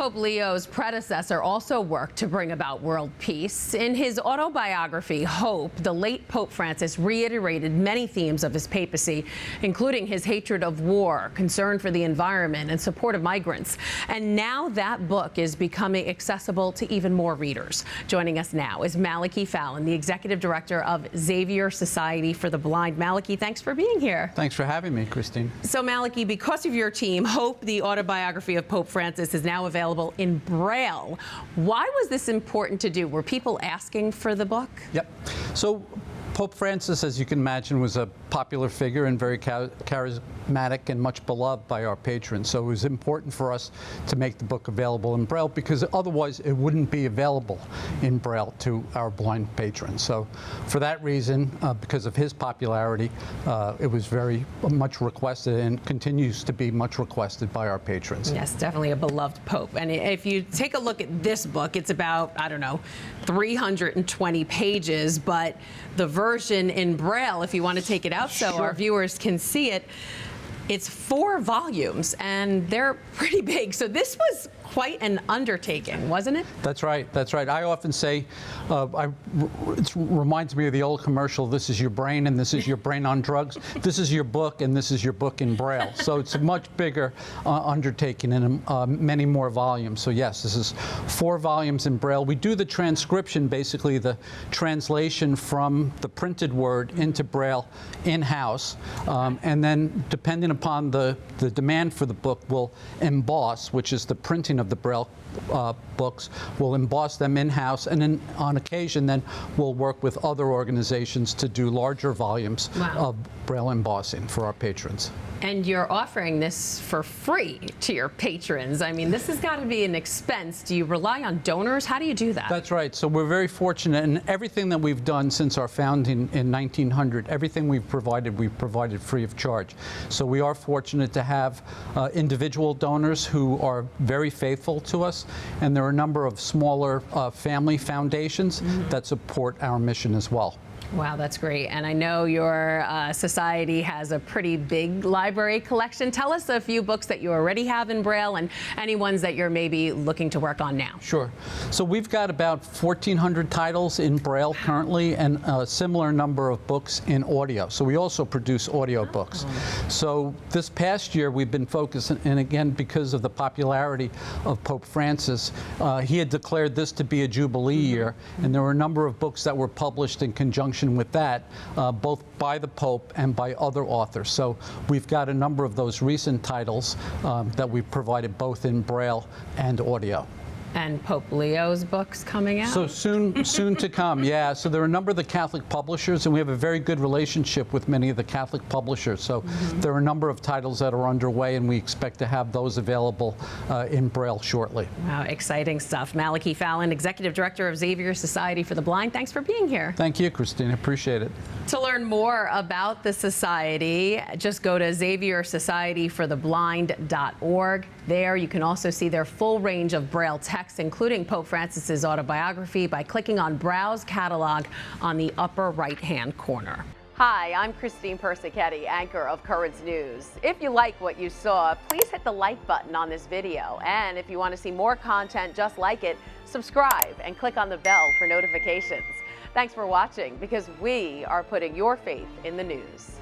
Pope Leo's predecessor also worked to bring about world peace. In his autobiography, Hope, the late Pope Francis reiterated many themes of his papacy, including his hatred of war, concern for the environment, and support of migrants. And now that book is becoming accessible to even more readers. Joining us now is Malachy Fallon, the executive director of Xavier Society for the Blind. Malachy, thanks for being here. Thanks for having me, Christine. So, Malachy, because of your team, Hope, the autobiography of Pope Francis, is now available in Braille. Why was this important to do? Were people asking for the book? Yep. So Pope Francis, as you can imagine, was a popular figure and very charismatic and much beloved by our patrons. So it was important for us to make the book available in Braille because otherwise it wouldn't be available in Braille to our blind patrons. So for that reason, because of his popularity, it was very much requested and continues to be much requested by our patrons. Yes, definitely a beloved Pope. And if you take a look at this book, it's about, I don't know, 320 pages, but the version in Braille, if you want to take it out so our viewers can see it, it's 4 volumes, and they're pretty big. So this was quite an undertaking, wasn't it? That's right. That's right. I often say, it reminds me of the old commercial, this is your brain and this is your brain on drugs. This is your book and this is your book in Braille. So it's a much bigger undertaking and many more volumes. So yes, this is 4 volumes in Braille. We do the transcription, basically the translation from the printed word into Braille in-house. And then depending upon the demand for the book, we'll emboss, which is the printing of the Braille books. We'll emboss them in-house, and then on occasion then we'll work with other organizations to do larger volumes of Braille embossing for our patrons. And you're offering this for free to your patrons. I mean, this has got to be an expense. Do you rely on donors? How do you do that? That's right. So we're very fortunate, and everything that we've done since our founding in 1900, everything we've provided free of charge. So we are fortunate to have individual donors who are very faithful to us, and there are a number of smaller family foundations that support our mission as well. Wow, that's great. And I know your society has a pretty big library collection. Tell us a few books that you already have in Braille and any ones that you're maybe looking to work on now. Sure. So we've got about 1,400 titles in Braille currently and a similar number of books in audio. So we also produce audio books. So this past year we've been focused, and again, because of the popularity of Pope Francis, he had declared this to be a Jubilee year, and there were a number of books that were published in conjunction with that, both by the Pope and by other authors. So we've got a number of those recent titles that we've provided both in Braille and audio. And Pope Leo's books coming out? So soon to come, yeah. So there are a number of the Catholic publishers, and we have a very good relationship with many of the Catholic publishers. So there are a number of titles that are underway, and we expect to have those available in Braille shortly. Wow, exciting stuff. Malachy Fallon, Executive Director of Xavier Society for the Blind, thanks for being here. Thank you, Christine. Appreciate it. To learn more about the Society, just go to XavierSocietyForTheBlind.org. There you can also see their full range of Braille text, including Pope Francis's autobiography, by clicking on Browse Catalog on the upper right-hand corner. Hi, I'm Christine Persichetti, anchor of Currents News. If you like what you saw, please hit the like button on this video. And if you want to see more content just like it, subscribe and click on the bell for notifications. Thanks for watching, because we are putting your faith in the news.